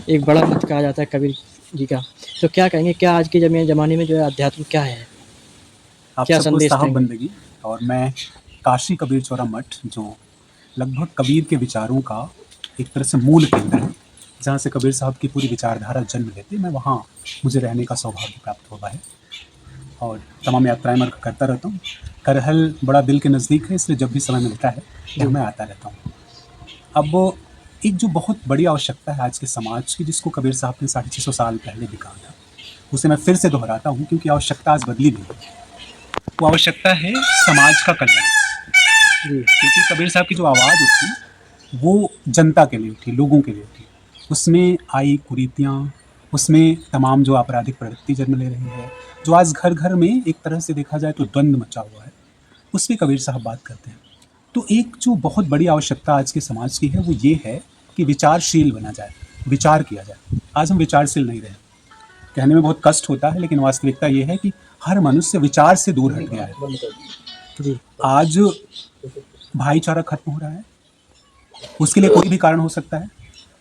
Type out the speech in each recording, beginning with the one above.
एक बड़ा मत कहा जाता है कबीर जी का। तो क्या कहेंगे, क्या आज के ज़माने में जो है अध्यात्म क्या है? आप क्या सबको संदेश साहब देंगे? बंदगी। और मैं काशी कबीर चौरा मठ, जो लगभग कबीर के विचारों का एक तरह से मूल केंद्र है, जहाँ से कबीर साहब की पूरी विचारधारा जन्म लेती है, मैं वहाँ मुझे रहने का सौभाग्य प्राप्त हुआ है और तमाम यात्राएं मैं करता रहता हूँ। करहल बड़ा दिल के नज़दीक है, इसलिए जब भी समय मिलता है यहाँ जी। मैं आता रहता हूँ। अब एक जो बहुत बड़ी आवश्यकता है आज के समाज की, जिसको कबीर साहब ने 650 साल पहले भी कहा था, उसे मैं फिर से दोहराता हूँ क्योंकि आवश्यकता आज बदली नहीं है। वो आवश्यकता है समाज का कल्याण। जी। क्योंकि कबीर साहब की जो आवाज़ उठी वो जनता के लिए उठी, लोगों के लिए उठी। उसमें आई कुरीतियाँ, उसमें तमाम जो आपराधिक प्रवृत्ति जन्म ले रही है, जो आज घर घर में एक तरह से देखा जाए तो द्वंद्व मचा हुआ है, उस पर कबीर साहब बात करते हैं। तो एक जो बहुत बड़ी आवश्यकता आज के समाज की है वो ये है कि विचारशील बना जाए, विचार किया जाए। आज हम विचारशील नहीं रहे। कहने में बहुत कष्ट होता है, लेकिन वास्तविकता ये है कि हर मनुष्य विचार से दूर हट गया है। जी। आज भाईचारा खत्म हो रहा है। उसके लिए कोई भी कारण हो सकता है,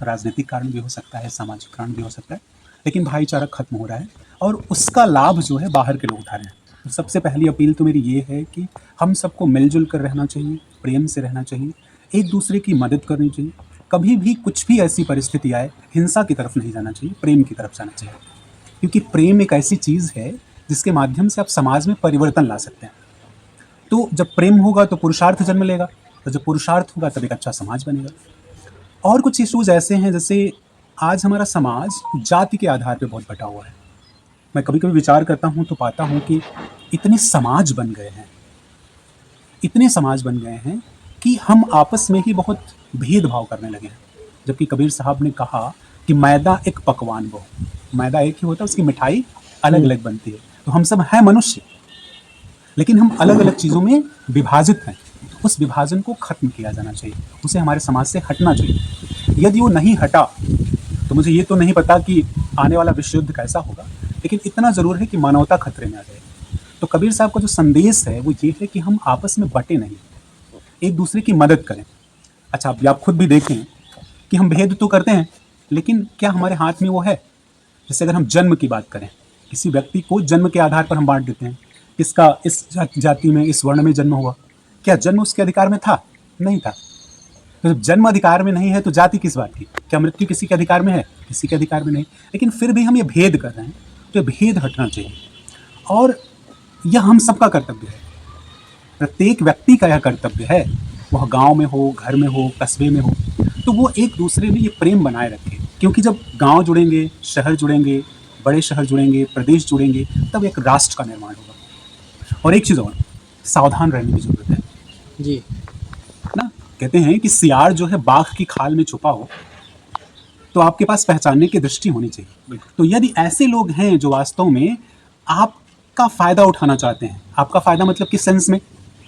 राजनीतिक कारण भी हो सकता है, सामाजिक कारण भी हो सकता है, लेकिन भाईचारा खत्म हो रहा है और उसका लाभ जो है बाहर के लोग उठा रहे हैं। तो सबसे पहली अपील तो मेरी ये है कि हम सबको मिलजुल कर रहना चाहिए, प्रेम से रहना चाहिए, एक दूसरे की मदद करनी चाहिए। कभी भी कुछ भी ऐसी परिस्थिति आए, हिंसा की तरफ नहीं जाना चाहिए, प्रेम की तरफ जाना चाहिए। क्योंकि प्रेम एक ऐसी चीज़ है जिसके माध्यम से आप समाज में परिवर्तन ला सकते हैं। तो जब प्रेम होगा तो पुरुषार्थ जन्म लेगा, और जब पुरुषार्थ होगा तब एक अच्छा समाज बनेगा। और कुछ इश्यूज ऐसे हैं, जैसे आज हमारा समाज जाति के आधार पे बहुत बटा हुआ है। मैं कभी कभी विचार करता हूँ तो पाता हूँ कि इतने समाज बन गए हैं, इतने समाज बन गए हैं कि हम आपस में ही बहुत भेदभाव करने लगे हैं। जबकि कबीर साहब ने कहा कि मैदा एक पकवान वो, मैदा एक ही होता है, उसकी मिठाई अलग अलग बनती है। तो हम सब हैं मनुष्य, लेकिन हम अलग अलग चीज़ों में विभाजित हैं। उस विभाजन को खत्म किया जाना चाहिए, उसे हमारे समाज से हटना चाहिए। यदि वो नहीं हटा तो मुझे ये तो नहीं पता कि आने वाला विश्व युद्ध कैसा होगा, लेकिन इतना ज़रूर है कि मानवता खतरे में आ जाएगी। तो कबीर साहब का जो संदेश है वो ये है कि हम आपस में बटे नहीं, एक दूसरे की मदद करें। अच्छा, अब आप खुद भी देखें कि हम भेद तो करते हैं, लेकिन क्या हमारे हाथ में वो है? जैसे अगर हम जन्म की बात करें, किसी व्यक्ति को जन्म के आधार पर हम बांट देते हैं, इसका इस जाति में, इस वर्ण में जन्म हुआ। क्या जन्म उसके अधिकार में था? नहीं था। तो जब जन्म अधिकार में नहीं है तो जाति किस बात की? क्या मृत्यु किसी के अधिकार में है? किसी के अधिकार में नहीं। लेकिन फिर भी हम ये भेद कर रहे हैं, तो ये भेद हटना चाहिए। और यह हम सबका कर्तव्य है, प्रत्येक व्यक्ति का यह कर्तव्य है, वह गांव में हो, घर में हो, कस्बे में हो, तो वो एक दूसरे में ये प्रेम बनाए रखे। क्योंकि जब गांव जुड़ेंगे, शहर जुड़ेंगे, बड़े शहर जुड़ेंगे, प्रदेश जुड़ेंगे, तब एक राष्ट्र का निर्माण होगा। और एक चीज़ और, सावधान रहने की जरूरत है जी। ना। कहते हैं कि सियार जो है बाघ की खाल में छुपा हो तो आपके पास पहचानने की दृष्टि होनी चाहिए। तो यदि ऐसे लोग हैं जो वास्तव में आपका फायदा उठाना चाहते हैं, आपका फायदा मतलब किस सेंस में,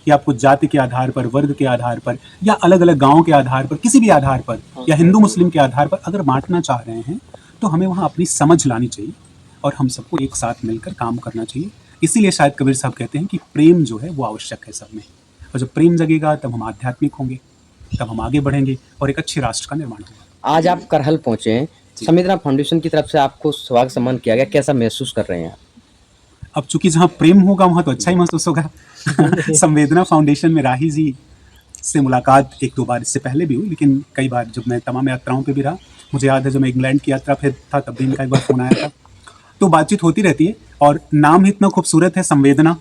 कि आपको जाति के आधार पर, वर्ग के आधार पर, या अलग अलग गांव के आधार पर, किसी भी आधार पर, या हिंदू मुस्लिम के आधार पर अगर बांटना चाह रहे हैं, तो हमें वहां अपनी समझ लानी चाहिए और हम सबको एक साथ मिलकर काम करना चाहिए। इसीलिए शायद कबीर साहब कहते हैं कि प्रेम जो है वो आवश्यक है सब में, और जब प्रेम जगेगा तब हम आध्यात्मिक होंगे, तब हम आगे बढ़ेंगे और एक अच्छे राष्ट्र का निर्माण होगा। आज आप करहल पहुँचे हैं, संवेदना फाउंडेशन की तरफ से आपको स्वागत सम्मान किया गया, कैसा महसूस कर रहे हैं आप? अब चूंकि जहाँ प्रेम होगा वहाँ तो अच्छा ही महसूस होगा। संवेदना फाउंडेशन में राही जी से मुलाकात एक दो बार इससे पहले भी हुई, लेकिन कई बार जब मैं तमाम यात्राओं पे भी रहा, मुझे याद है जब मैं इंग्लैंड की यात्रा फिर था तब भी इनका एक बार फ़ोन आया था। तो बातचीत होती रहती है, और नाम ही इतना खूबसूरत है, संवेदना।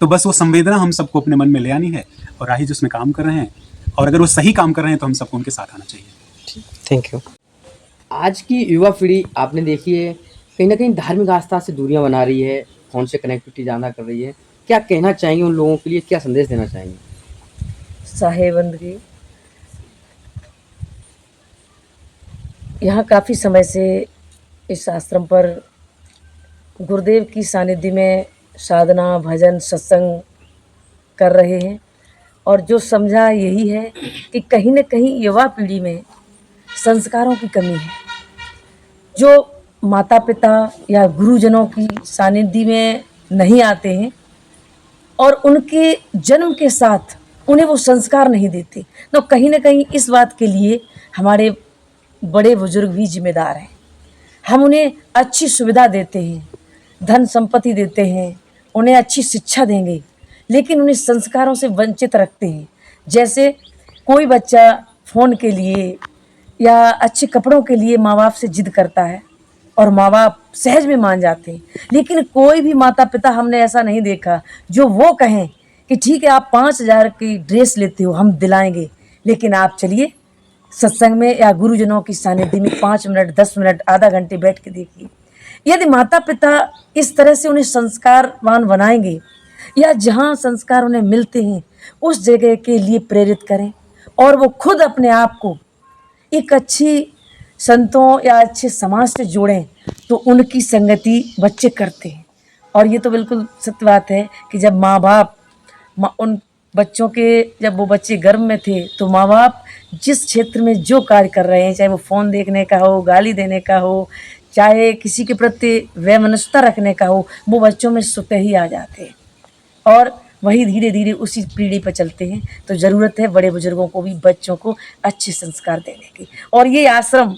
तो बस वो संवेदना हम सबको अपने मन में ले आनी है, और राही जी उसमें काम कर रहे हैं, और अगर वो सही काम कर रहे हैं तो हम सबको उनके साथ आना चाहिए। Thank you. आज की युवा पीढ़ी आपने देखी है, कहीं न कहीं धार्मिक आस्था से दूरियाँ बना रही है, फ़ोन से कनेक्टिविटी ज़्यादा कर रही है। क्या कहना चाहेंगे उन लोगों के लिए, क्या संदेश देना चाहेंगे? साहेबंदगी यहाँ काफ़ी समय से इस आश्रम पर गुरुदेव की सानिध्य में साधना, भजन, सत्संग कर रहे हैं, और जो समझा यही है कि कहीं न कहीं युवा पीढ़ी में संस्कारों की कमी है। जो माता-पिता या गुरुजनों की सानिध्य में नहीं आते हैं और उनके जन्म के साथ उन्हें वो संस्कार नहीं देते, तो कहीं न कहीं इस बात के लिए हमारे बड़े बुजुर्ग भी जिम्मेदार हैं। हम उन्हें अच्छी सुविधा देते हैं, धन संपत्ति देते हैं, उन्हें अच्छी शिक्षा देंगे, लेकिन उन्हें संस्कारों से वंचित रखते हैं। जैसे कोई बच्चा फ़ोन के लिए या अच्छे कपड़ों के लिए माँ बाप से जिद करता है और माँ बाप सहज में मान जाते हैं, लेकिन कोई भी माता पिता हमने ऐसा नहीं देखा जो वो कहें कि ठीक है आप 5,000 की ड्रेस लेते हो हम दिलाएंगे, लेकिन आप चलिए सत्संग में या गुरुजनों की सानिध्य में 5 मिनट 10 मिनट आधा घंटे बैठ के देखिए। यदि माता पिता इस तरह से उन्हें संस्कारवान बनाएंगे या जहाँ संस्कार उन्हें मिलते हैं उस जगह के लिए प्रेरित करें और वो खुद अपने आप को एक अच्छी संतों या अच्छे समाज से जोड़ें, तो उनकी संगति बच्चे करते हैं। और ये तो बिल्कुल सत्य बात है कि जब माँ बाप उन बच्चों के जब वो बच्चे गर्भ में थे तो माँ बाप जिस क्षेत्र में जो कार्य कर रहे हैं, चाहे वो फ़ोन देखने का हो, गाली देने का हो, चाहे किसी के प्रति वैमनस्यता रखने का हो, वो बच्चों में स्वतः ही आ जाते हैं और वही धीरे धीरे उसी पीढ़ी पर चलते हैं। तो ज़रूरत है बड़े बुजुर्गों को भी बच्चों को अच्छे संस्कार देने की। और ये आश्रम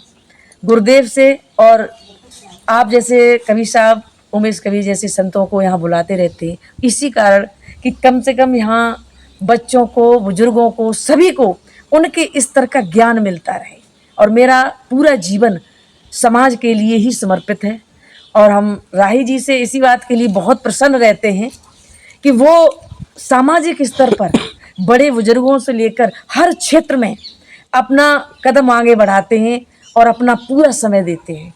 गुरुदेव से और आप जैसे कवि साहब, उमेश कवि जैसे संतों को यहाँ बुलाते रहते हैं, इसी कारण कि कम से कम यहाँ बच्चों को, बुजुर्गों को, सभी को उनके स्तर का ज्ञान मिलता रहे। और मेरा पूरा जीवन समाज के लिए ही समर्पित है और हम राही जी से इसी बात के लिए बहुत प्रसन्न रहते हैं कि वो सामाजिक स्तर पर बड़े बुजुर्गों से लेकर हर क्षेत्र में अपना कदम आगे बढ़ाते हैं और अपना पूरा समय देते हैं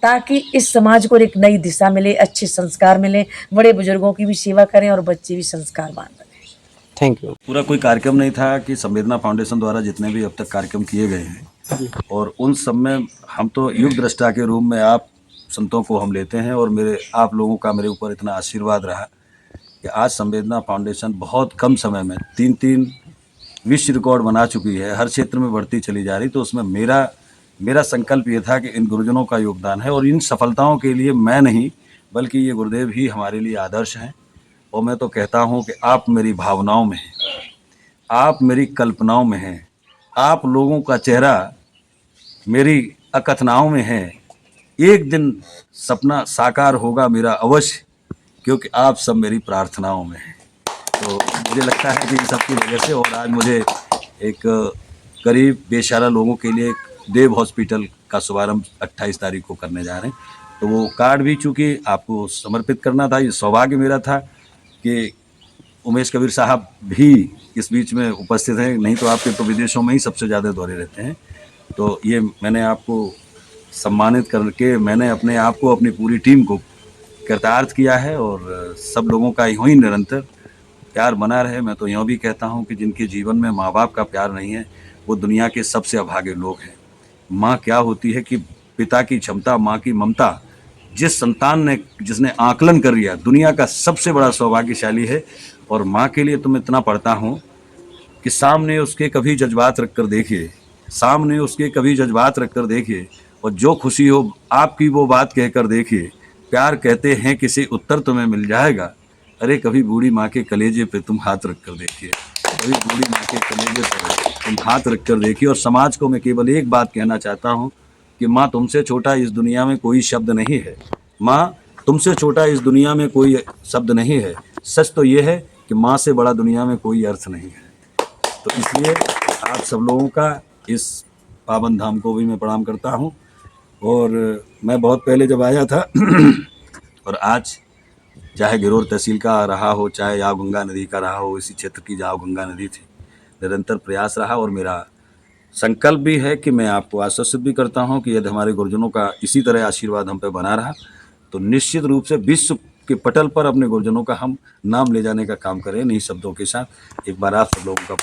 ताकि इस समाज को एक नई दिशा मिले, अच्छे संस्कार मिले, बड़े बुजुर्गों की भी सेवा करें और बच्चे भी संस्कारवान बने। Thank you. पूरा कोई कार्यक्रम नहीं था कि संवेदना फाउंडेशन द्वारा जितने भी अब तक कार्यक्रम किए गए हैं और उन सब में हम तो युग दृष्टा के रूप में आप संतों को हम लेते हैं और मेरे आप लोगों का मेरे ऊपर इतना आशीर्वाद रहा कि आज संवेदना फाउंडेशन बहुत कम समय में 3 विश्व रिकॉर्ड बना चुकी है, हर क्षेत्र में बढ़ती चली जा रही। तो उसमें मेरा संकल्प ये था कि इन गुरुजनों का योगदान है और इन सफलताओं के लिए मैं नहीं बल्कि ये गुरुदेव ही हमारे लिए आदर्श हैं। और मैं तो कहता हूँ कि आप मेरी भावनाओं में हैं, आप मेरी कल्पनाओं में हैं, आप लोगों का चेहरा मेरी अकथनाओं में है। एक दिन सपना साकार होगा मेरा अवश्य, क्योंकि आप सब मेरी प्रार्थनाओं में हैं। तो मुझे लगता है कि इन सब की वजह से और आज मुझे एक करीब बेचारा लोगों के लिए देव हॉस्पिटल का शुभारंभ 28 तारीख को करने जा रहे हैं। तो वो कार्ड भी चूँकि आपको समर्पित करना था, ये सौभाग्य मेरा था कि उमेश कबीर साहब भी इस बीच में उपस्थित हैं, नहीं तो आपके तो विदेशों में ही सबसे ज़्यादा दौरे रहते हैं। तो ये मैंने आपको सम्मानित करके मैंने अपने आप को, अपनी पूरी टीम को कृतार्थ किया है और सब लोगों का यूँ ही निरंतर प्यार बना रहे। मैं तो यूँ भी कहता हूँ कि जिनके जीवन में माँ बाप का प्यार नहीं है वो दुनिया के सबसे अभागे लोग हैं। माँ क्या होती है कि पिता की क्षमता, माँ की ममता, जिस संतान ने जिसने आकलन कर लिया दुनिया का सबसे बड़ा सौभाग्यशाली है। और माँ के लिए तो मैं इतना पढ़ता हूँ कि सामने उसके कभी जज्बात रख कर देखिए, सामने उसके कभी जज्बात रख कर देखिए और जो खुशी हो आपकी वो बात कह कर देखिए। प्यार कहते हैं किसी उत्तर तुम्हें मिल जाएगा, अरे कभी बूढ़ी माँ के कलेजे पे तुम हाथ रख कर देखिए, कभी बूढ़ी माँ के कलेजे पर तुम हाथ रख कर देखिए। और समाज को मैं केवल एक बात कहना चाहता हूँ कि माँ तुमसे छोटा इस दुनिया में कोई शब्द नहीं है, माँ तुमसे छोटा इस दुनिया में कोई शब्द नहीं है। सच तो ये है कि माँ से बड़ा दुनिया में कोई अर्थ नहीं है। तो इसलिए आप सब लोगों का इस पावन धाम को भी मैं प्रणाम करता हूँ। और मैं बहुत पहले जब आया था और आज चाहे गिरोर तहसील का रहा हो, चाहे याव गंगा नदी का रहा हो, इसी क्षेत्र की याव गंगा नदी थी, निरंतर प्रयास रहा। और मेरा संकल्प भी है कि मैं आपको आश्वस्त भी करता हूं कि यदि हमारे गुरुजनों का इसी तरह आशीर्वाद हम पे बना रहा तो निश्चित रूप से विश्व के पटल पर अपने गुरुजनों का हम नाम ले जाने का काम करें। इन्हीं शब्दों के साथ एक बार आप सब लोगों का